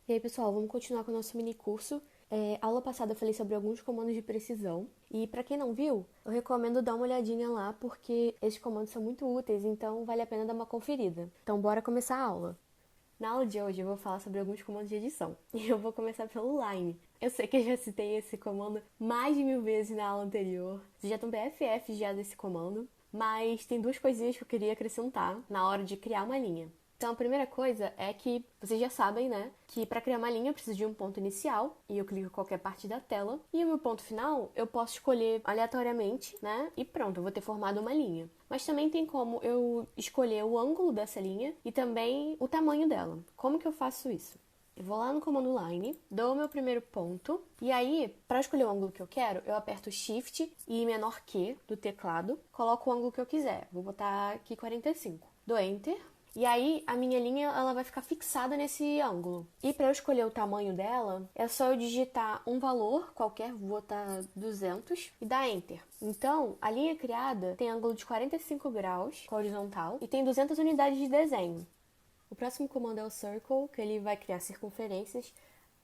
E aí, pessoal, vamos continuar com o nosso mini curso. Aula passada eu falei sobre alguns comandos de precisão. E para quem não viu, eu recomendo dar uma olhadinha lá, porque esses comandos são muito úteis, então vale a pena dar uma conferida. Então, bora começar a aula. Na aula de hoje eu vou falar sobre alguns comandos de edição. E eu vou começar pelo line. Eu sei que eu já citei esse comando mais de 1000 vezes na aula anterior. Vocês já estão BFF já desse comando. Mas tem duas coisinhas que eu queria acrescentar na hora de criar uma linha. Então, a primeira coisa é que vocês já sabem, né, que para criar uma linha eu preciso de um ponto inicial, e eu clico em qualquer parte da tela, e o meu ponto final eu posso escolher aleatoriamente, né, e pronto, eu vou ter formado uma linha. Mas também tem como eu escolher o ângulo dessa linha e também o tamanho dela. Como que eu faço isso? Eu vou lá no comando line, dou o meu primeiro ponto, e aí, para escolher o ângulo que eu quero, eu aperto Shift e menor Q do teclado, coloco o ângulo que eu quiser. Vou botar aqui 45. Dou Enter. E aí, a minha linha ela vai ficar fixada nesse ângulo. E para eu escolher o tamanho dela, é só eu digitar um valor qualquer, vou botar 200, e dar Enter. Então, a linha criada tem ângulo de 45 graus, horizontal, e tem 200 unidades de desenho. O próximo comando é o Circle, que ele vai criar circunferências.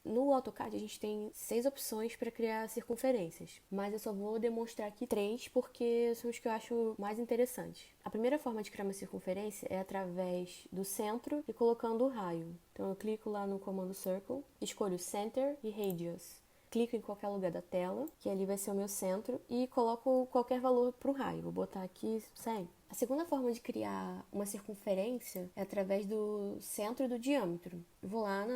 No AutoCAD a gente tem 6 opções para criar circunferências, mas eu só vou demonstrar aqui 3 porque são os que eu acho mais interessantes. A primeira forma de criar uma circunferência é através do centro e colocando o raio. Então eu clico lá no comando Circle, escolho Center e Radius. Clico em qualquer lugar da tela, que ali vai ser o meu centro, e coloco qualquer valor para o raio. Vou botar aqui 100. A segunda forma de criar uma circunferência é através do centro e do diâmetro. Eu vou lá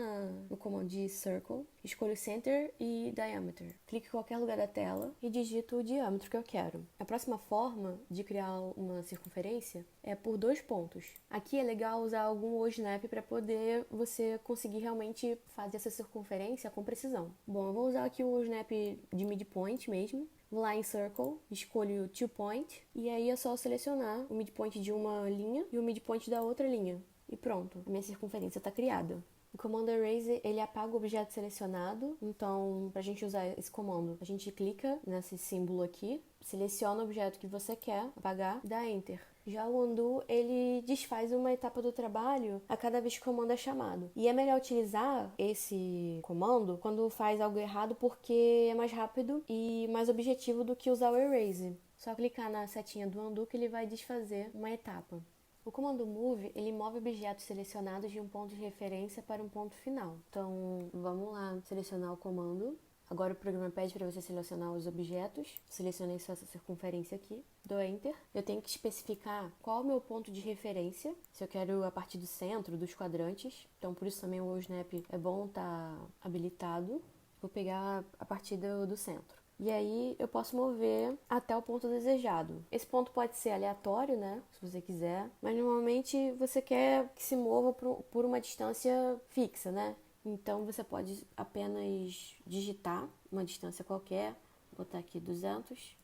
no comando de Circle, escolho Center e Diameter. Clico em qualquer lugar da tela e digito o diâmetro que eu quero. A próxima forma de criar uma circunferência é por 2 pontos. Aqui é legal usar algum OSNAP para poder você conseguir realmente fazer essa circunferência com precisão. Bom, eu vou usar aqui o OSNAP de midpoint mesmo. Vou lá em Circle, escolho To Point, e aí é só selecionar o midpoint de uma linha e o midpoint da outra linha. E pronto, a minha circunferência está criada. O comando Erase, ele apaga o objeto selecionado, então, para a gente usar esse comando, a gente clica nesse símbolo aqui, seleciona o objeto que você quer apagar e dá Enter. Já o Undo, ele desfaz uma etapa do trabalho a cada vez que o comando é chamado. E é melhor utilizar esse comando quando faz algo errado porque é mais rápido e mais objetivo do que usar o Erase. Só clicar na setinha do Undo que ele vai desfazer uma etapa. O comando Move, ele move objetos selecionados de um ponto de referência para um ponto final. Então, vamos lá selecionar o comando. Agora o programa pede para você selecionar os objetos. Selecionei só essa circunferência aqui. Dou Enter. Eu tenho que especificar qual é o meu ponto de referência. Se eu quero a partir do centro, dos quadrantes. Então, por isso também o OSNAP é bom estar habilitado. Vou pegar a partir do centro. E aí eu posso mover até o ponto desejado. Esse ponto pode ser aleatório, né? Se você quiser. Mas normalmente você quer que se mova por uma distância fixa, né? Então você pode apenas digitar uma distância qualquer. Vou botar aqui 200.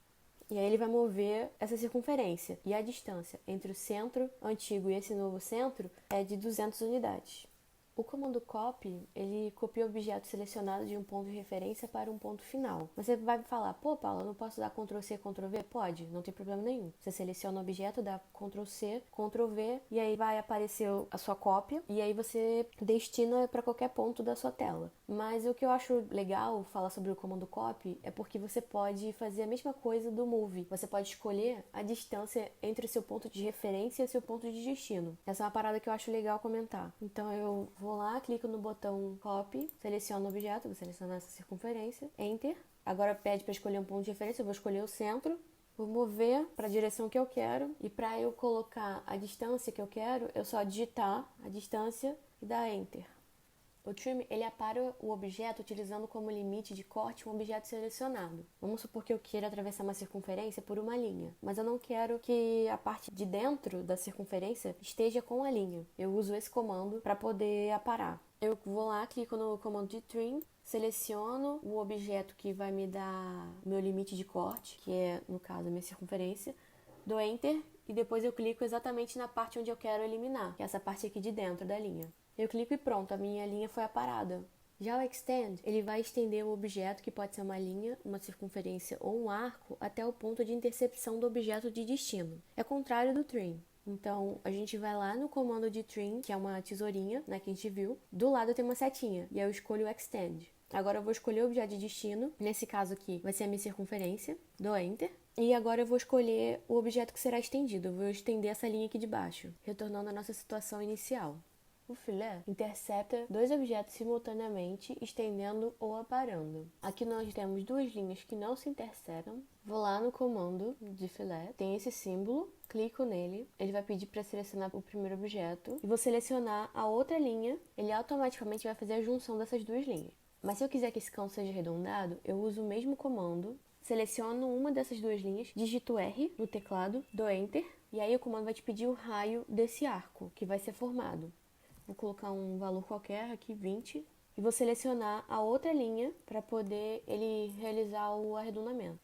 E aí ele vai mover essa circunferência. E a distância entre o centro antigo e esse novo centro é de 200 unidades. O comando copy, ele copia o objeto selecionado de um ponto de referência para um ponto final. Você vai falar, pô, Paula, eu não posso dar Ctrl C, Ctrl V? Pode, não tem problema nenhum. Você seleciona o objeto, dá Ctrl C, Ctrl V, e aí vai aparecer a sua cópia, e aí você destina para qualquer ponto da sua tela. Mas o que eu acho legal falar sobre o comando copy é porque você pode fazer a mesma coisa do move. Você pode escolher a distância entre o seu ponto de referência e o seu ponto de destino. Essa é uma parada que eu acho legal comentar. Então eu vou lá, clico no botão Copy, seleciono o objeto, vou selecionar essa circunferência, Enter. Agora pede para escolher um ponto de referência, eu vou escolher o centro. Vou mover para a direção que eu quero e para eu colocar a distância que eu quero, eu só digitar a distância e dar Enter. O Trim, ele apara o objeto utilizando como limite de corte um objeto selecionado. Vamos supor que eu queira atravessar uma circunferência por uma linha, mas eu não quero que a parte de dentro da circunferência esteja com a linha. Eu uso esse comando para poder aparar. Eu vou lá, clico no comando de Trim, seleciono o objeto que vai me dar meu limite de corte, que é, no caso, a minha circunferência, dou Enter e depois eu clico exatamente na parte onde eu quero eliminar, que é essa parte aqui de dentro da linha. Eu clico e pronto, a minha linha foi aparada. Já o Extend, ele vai estender o objeto, que pode ser uma linha, uma circunferência ou um arco, até o ponto de intercepção do objeto de destino. É contrário do Trim. Então, a gente vai lá no comando de trim, que é uma tesourinha, né, que a gente viu. Do lado tem uma setinha, e aí eu escolho o extend. Agora eu vou escolher o objeto de destino. Nesse caso aqui, vai ser a minha circunferência. Dou Enter. E agora eu vou escolher o objeto que será estendido. Eu vou estender essa linha aqui de baixo, retornando à nossa situação inicial. O filé intercepta dois objetos simultaneamente, estendendo ou aparando. Aqui nós temos duas linhas que não se interceptam. Vou lá no comando de filé, tem esse símbolo, clico nele, ele vai pedir para selecionar o primeiro objeto e vou selecionar a outra linha, ele automaticamente vai fazer a junção dessas duas linhas. Mas se eu quiser que esse canto seja arredondado, eu uso o mesmo comando, seleciono uma dessas duas linhas, digito R no teclado, dou Enter, e aí o comando vai te pedir o raio desse arco que vai ser formado. Vou colocar um valor qualquer aqui, 20, e vou selecionar a outra linha para poder ele realizar o arredondamento.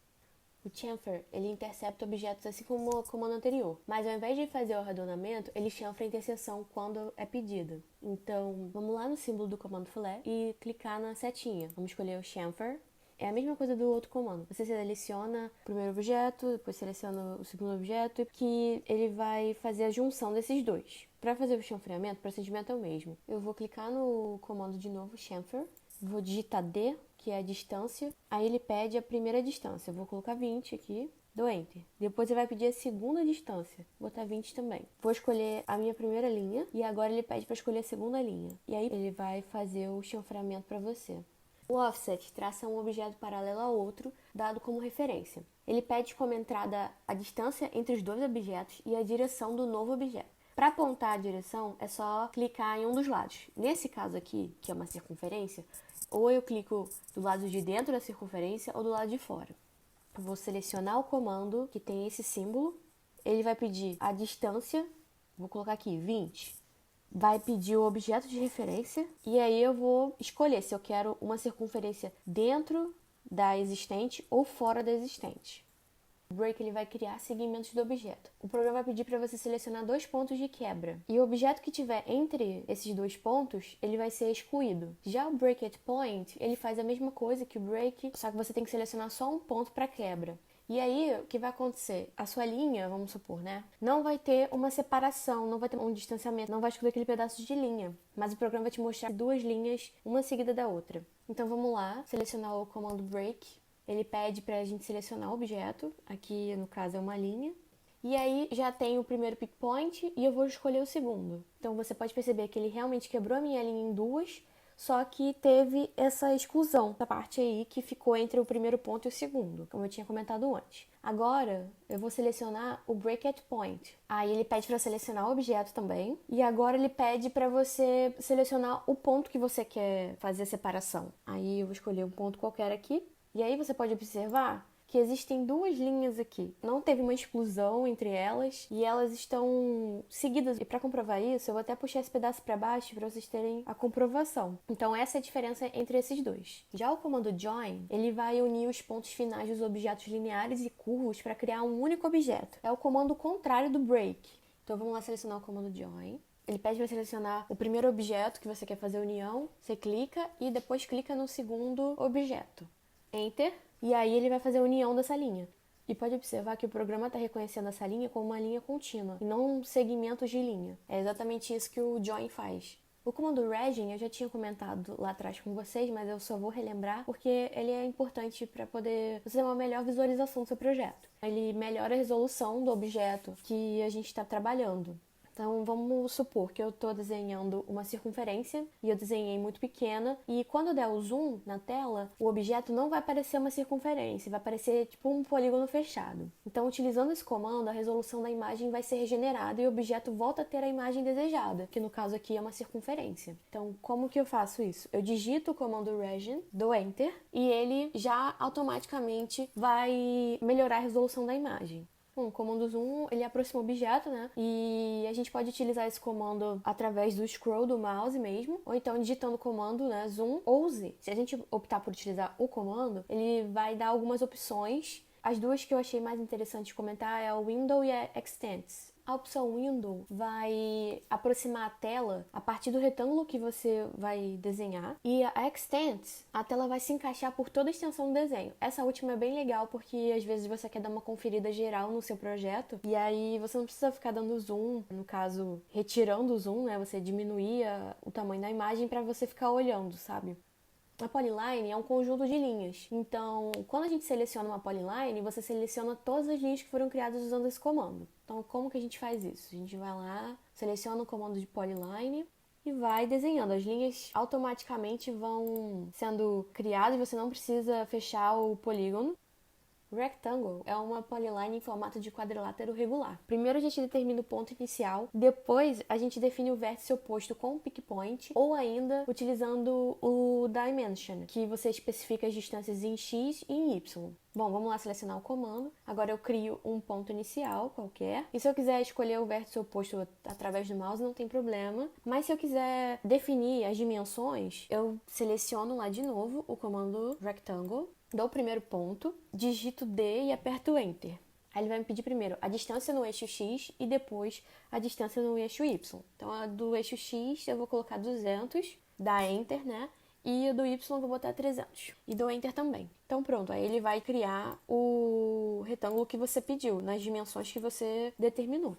O chamfer, ele intercepta objetos assim como o comando anterior, mas ao invés de fazer o arredondamento, ele chanfra a interseção quando é pedido. Então, vamos lá no símbolo do comando filé e clicar na setinha. Vamos escolher o chamfer. É a mesma coisa do outro comando. Você seleciona o primeiro objeto, depois seleciona o segundo objeto, que ele vai fazer a junção desses dois. Para fazer o chanfreamento, o procedimento é o mesmo. Eu vou clicar no comando de novo, chamfer, vou digitar D, que é a distância, aí ele pede a primeira distância. Eu vou colocar 20 aqui, dou Enter. Depois ele vai pedir a segunda distância, vou botar 20 também. Vou escolher a minha primeira linha e agora ele pede para escolher a segunda linha. E aí ele vai fazer o chanfreamento para você. O offset traça um objeto paralelo a outro, dado como referência. Ele pede como entrada a distância entre os dois objetos e a direção do novo objeto. Para apontar a direção, é só clicar em um dos lados. Nesse caso aqui, que é uma circunferência, ou eu clico do lado de dentro da circunferência ou do lado de fora. Eu vou selecionar o comando que tem esse símbolo. Ele vai pedir a distância, vou colocar aqui 20. Vai pedir o objeto de referência e aí eu vou escolher se eu quero uma circunferência dentro da existente ou fora da existente. O break ele vai criar segmentos do objeto. O programa vai pedir para você selecionar dois pontos de quebra. E o objeto que tiver entre esses dois pontos, ele vai ser excluído. Já o break at point, ele faz a mesma coisa que o break, só que você tem que selecionar só um ponto para quebra. E aí, o que vai acontecer? A sua linha, vamos supor, né? Não vai ter uma separação, não vai ter um distanciamento, não vai excluir aquele pedaço de linha. Mas o programa vai te mostrar duas linhas, uma seguida da outra. Então vamos lá, selecionar o comando break. Ele pede para a gente selecionar o objeto, aqui no caso é uma linha. E aí já tem o primeiro pick point e eu vou escolher o segundo. Então você pode perceber que ele realmente quebrou a minha linha em duas, só que teve essa exclusão, essa parte aí que ficou entre o primeiro ponto e o segundo, como eu tinha comentado antes. Agora, eu vou selecionar o break at point. Aí ele pede para selecionar o objeto também. E agora ele pede para você selecionar o ponto que você quer fazer a separação. Aí eu vou escolher um ponto qualquer aqui. E aí você pode observar que existem duas linhas aqui. Não teve uma exclusão entre elas e elas estão seguidas. E para comprovar isso, eu vou até puxar esse pedaço para baixo para vocês terem a comprovação. Então essa é a diferença entre esses dois. Já o comando join, ele vai unir os pontos finais dos objetos lineares e curvos para criar um único objeto. É o comando contrário do break. Então vamos lá selecionar o comando join. Ele pede para selecionar o primeiro objeto que você quer fazer a união. Você clica e depois clica no segundo objeto. Enter. E aí ele vai fazer a união dessa linha. E pode observar que o programa está reconhecendo essa linha como uma linha contínua, e não segmentos de linha. É exatamente isso que o join faz. O comando Regin eu já tinha comentado lá atrás com vocês, mas eu só vou relembrar porque ele é importante para poder você ter uma melhor visualização do seu projeto. Ele melhora a resolução do objeto que a gente está trabalhando. Então, vamos supor que eu estou desenhando uma circunferência e eu desenhei muito pequena e quando eu der o zoom na tela, o objeto não vai aparecer uma circunferência, vai aparecer tipo um polígono fechado. Então, utilizando esse comando, a resolução da imagem vai ser regenerada e o objeto volta a ter a imagem desejada, que no caso aqui é uma circunferência. Então, como que eu faço isso? Eu digito o comando Regin, dou Enter e ele já automaticamente vai melhorar a resolução da imagem. Bom, o comando zoom, ele aproxima o objeto, né? E a gente pode utilizar esse comando através do scroll do mouse mesmo, ou então digitando o comando, né, zoom ou Z. Se a gente optar por utilizar o comando, ele vai dar algumas opções. As duas que eu achei mais interessante de comentar é o window e a extents. A opção Window vai aproximar a tela a partir do retângulo que você vai desenhar. E a Extent, a tela vai se encaixar por toda a extensão do desenho. Essa última é bem legal porque às vezes você quer dar uma conferida geral no seu projeto e aí você não precisa ficar dando zoom, no caso, retirando o zoom, né? Você diminuir o tamanho da imagem para você ficar olhando, sabe? A polyline é um conjunto de linhas. Então, quando a gente seleciona uma polyline, você seleciona todas as linhas que foram criadas usando esse comando. Então, como que a gente faz isso? A gente vai lá, seleciona o comando de polyline e vai desenhando. As linhas automaticamente vão sendo criadas, você não precisa fechar o polígono. Rectangle é uma polyline em formato de quadrilátero regular. Primeiro a gente determina o ponto inicial, depois a gente define o vértice oposto com o pick point ou ainda utilizando o dimension, que você especifica as distâncias em x e em y. Bom, vamos lá selecionar o comando. Agora eu crio um ponto inicial qualquer. E se eu quiser escolher o vértice oposto através do mouse, não tem problema. Mas se eu quiser definir as dimensões, eu seleciono lá de novo o comando rectangle. Dou o primeiro ponto, digito D e aperto Enter. Aí ele vai me pedir primeiro a distância no eixo X e depois a distância no eixo Y. Então, a do eixo X eu vou colocar 200, dá Enter, né? E a do Y eu vou botar 300. E dou Enter também. Então, pronto. Aí ele vai criar o retângulo que você pediu, nas dimensões que você determinou.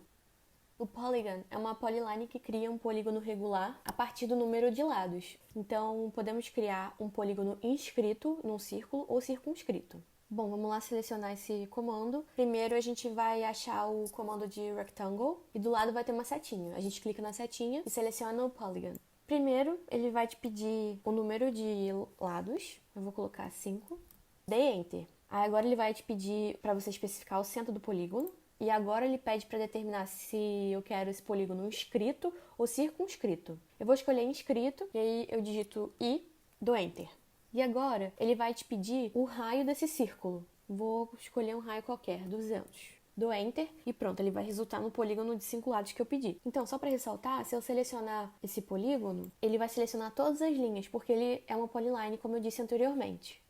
O polygon é uma polyline que cria um polígono regular a partir do número de lados. Então, podemos criar um polígono inscrito num círculo ou circunscrito. Bom, vamos lá selecionar esse comando. Primeiro, a gente vai achar o comando de rectangle e do lado vai ter uma setinha. A gente clica na setinha e seleciona o polygon. Primeiro, ele vai te pedir o número de lados. Eu vou colocar 5. Dê Enter. Aí agora ele vai te pedir para você especificar o centro do polígono. E agora ele pede para determinar se eu quero esse polígono inscrito ou circunscrito. Eu vou escolher inscrito e aí eu digito I, dou Enter. E agora ele vai te pedir o raio desse círculo. Vou escolher um raio qualquer, 200. Dou Enter e pronto, ele vai resultar no polígono de 5 lados que eu pedi. Então, só para ressaltar, se eu selecionar esse polígono, ele vai selecionar todas as linhas, porque ele é uma polyline, como eu disse anteriormente.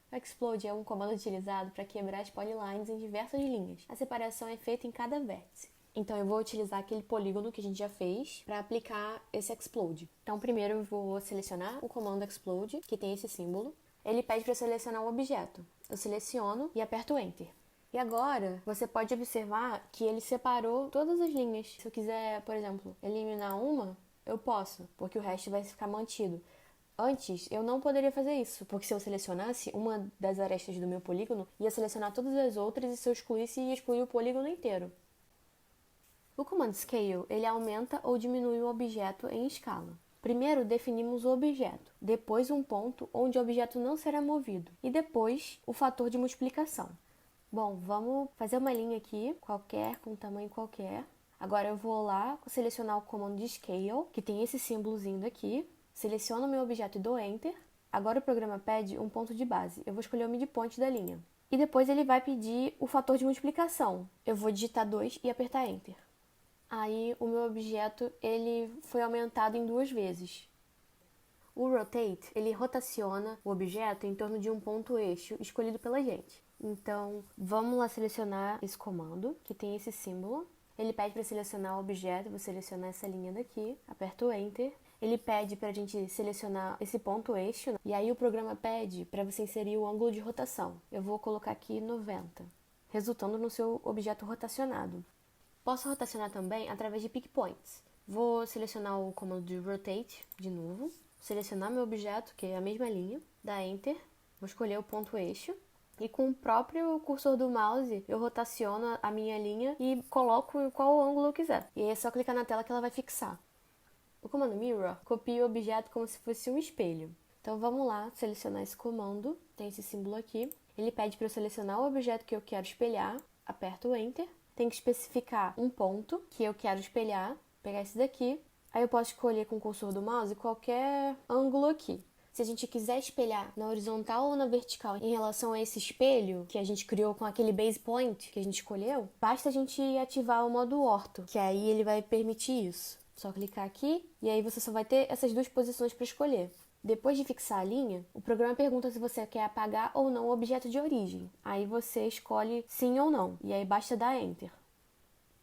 O Explode é um comando utilizado para quebrar as polylines em diversas linhas. A separação é feita em cada vértice. Então eu vou utilizar aquele polígono que a gente já fez para aplicar esse Explode. Então primeiro eu vou selecionar o comando Explode, que tem esse símbolo. Ele pede para eu selecionar um objeto. Eu seleciono e aperto Enter. E agora você pode observar que ele separou todas as linhas. Se eu quiser, por exemplo, eliminar uma, eu posso, porque o resto vai ficar mantido. Antes, eu não poderia fazer isso, porque se eu selecionasse uma das arestas do meu polígono, ia selecionar todas as outras e se eu excluísse, ia excluir o polígono inteiro. O comando Scale, ele aumenta ou diminui o objeto em escala. Primeiro, definimos o objeto, depois um ponto onde o objeto não será movido, e depois o fator de multiplicação. Bom, vamos fazer uma linha aqui, qualquer, com tamanho qualquer. Agora eu vou lá selecionar o comando de Scale, que tem esse símbolozinho daqui. Seleciono o meu objeto e dou Enter. Agora o programa pede um ponto de base. Eu vou escolher o midpoint da linha. E depois ele vai pedir o fator de multiplicação. Eu vou digitar 2 e apertar Enter. Aí o meu objeto ele foi aumentado em 2 vezes. O Rotate, ele rotaciona o objeto em torno de um ponto eixo escolhido pela gente. Então, vamos lá selecionar esse comando, que tem esse símbolo. Ele pede para selecionar o objeto, vou selecionar essa linha daqui, aperto Enter. Ele pede para a gente selecionar esse ponto eixo, e aí o programa pede para você inserir o ângulo de rotação. Eu vou colocar aqui 90, resultando no seu objeto rotacionado. Posso rotacionar também através de pick points. Vou selecionar o comando de Rotate de novo, selecionar meu objeto, que é a mesma linha, dar Enter, vou escolher o ponto eixo, e com o próprio cursor do mouse eu rotaciono a minha linha e coloco em qual ângulo eu quiser. E aí é só clicar na tela que ela vai fixar. O comando Mirror copia o objeto como se fosse um espelho. Então vamos lá selecionar esse comando, tem esse símbolo aqui. Ele pede para eu selecionar o objeto que eu quero espelhar, aperto o Enter. Tem que especificar um ponto que eu quero espelhar, pegar esse daqui. Aí eu posso escolher com o cursor do mouse qualquer ângulo aqui. Se a gente quiser espelhar na horizontal ou na vertical em relação a esse espelho que a gente criou com aquele base point que a gente escolheu, basta a gente ativar o modo orto, que aí ele vai permitir isso. Só clicar aqui e aí você só vai ter essas 2 posições para escolher. Depois de fixar a linha, o programa pergunta se você quer apagar ou não o objeto de origem. Aí você escolhe sim ou não, e aí basta dar Enter.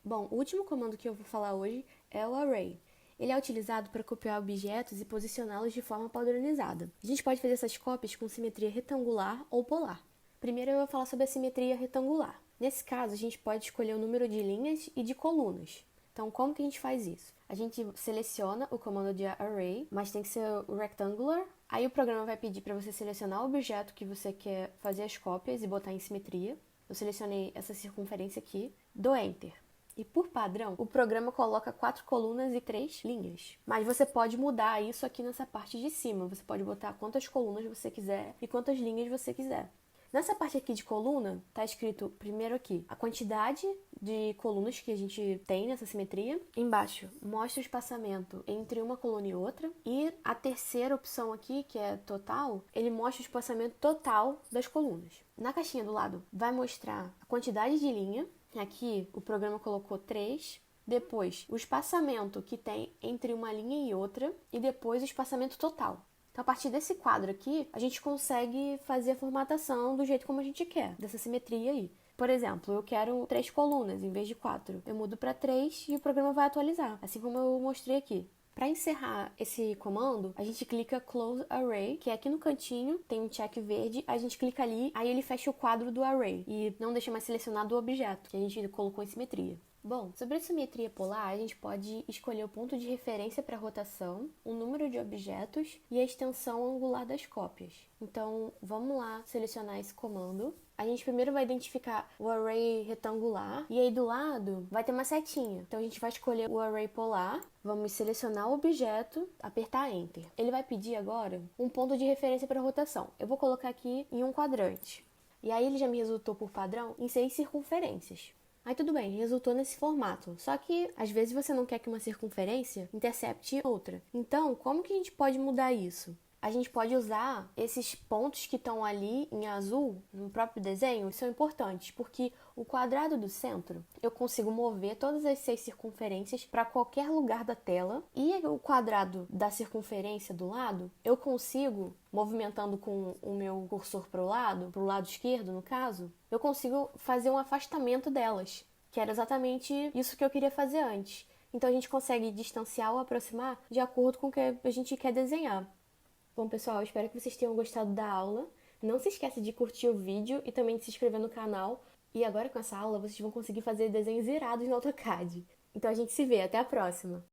Bom, o último comando que eu vou falar hoje é o array. Ele é utilizado para copiar objetos e posicioná-los de forma padronizada. A gente pode fazer essas cópias com simetria retangular ou polar. Primeiro eu vou falar sobre a simetria retangular. Nesse caso, a gente pode escolher o número de linhas e de colunas. Então, como que a gente faz isso? A gente seleciona o comando de array, mas tem que ser o rectangular. Aí o programa vai pedir para você selecionar o objeto que você quer fazer as cópias e botar em simetria. Eu selecionei essa circunferência aqui, dou Enter. E por padrão, o programa coloca 4 colunas e 3 linhas. Mas você pode mudar isso aqui nessa parte de cima. Você pode botar quantas colunas você quiser e quantas linhas você quiser. Nessa parte aqui de coluna, está escrito primeiro aqui a quantidade de colunas que a gente tem nessa simetria. Embaixo, mostra o espaçamento entre uma coluna e outra. E a terceira opção aqui, que é total, ele mostra o espaçamento total das colunas. Na caixinha do lado, vai mostrar a quantidade de linha. Aqui, o programa colocou 3. Depois, o espaçamento que tem entre uma linha e outra. E depois, o espaçamento total. Então, a partir desse quadro aqui, a gente consegue fazer a formatação do jeito como a gente quer, dessa simetria aí. Por exemplo, eu quero 3 colunas em vez de 4. Eu mudo para 3 e o programa vai atualizar, assim como eu mostrei aqui. Para encerrar esse comando, a gente clica Close Array, que é aqui no cantinho, tem um check verde, a gente clica ali, aí ele fecha o quadro do array e não deixa mais selecionado o objeto que a gente colocou em simetria. Bom, sobre a simetria polar, a gente pode escolher o ponto de referência para a rotação, o número de objetos e a extensão angular das cópias. Então, vamos lá selecionar esse comando. A gente primeiro vai identificar o array retangular e aí do lado vai ter uma setinha. Então, a gente vai escolher o array polar, vamos selecionar o objeto, apertar Enter. Ele vai pedir agora um ponto de referência para a rotação. Eu vou colocar aqui em um quadrante. E aí ele já me resultou por padrão em 6 circunferências. Aí tudo bem, resultou nesse formato. Só que às vezes você não quer que uma circunferência intercepte outra. Então, como que a gente pode mudar isso? A gente pode usar esses pontos que estão ali em azul no próprio desenho, são importantes, porque o quadrado do centro, eu consigo mover todas as 6 circunferências para qualquer lugar da tela, e o quadrado da circunferência do lado, eu consigo, movimentando com o meu cursor para o lado esquerdo no caso, eu consigo fazer um afastamento delas, que era exatamente isso que eu queria fazer antes. Então a gente consegue distanciar ou aproximar de acordo com o que a gente quer desenhar. Bom, pessoal, espero que vocês tenham gostado da aula. Não se esqueça de curtir o vídeo e também de se inscrever no canal. E agora com essa aula, vocês vão conseguir fazer desenhos irados no AutoCAD. Então a gente se vê, até a próxima!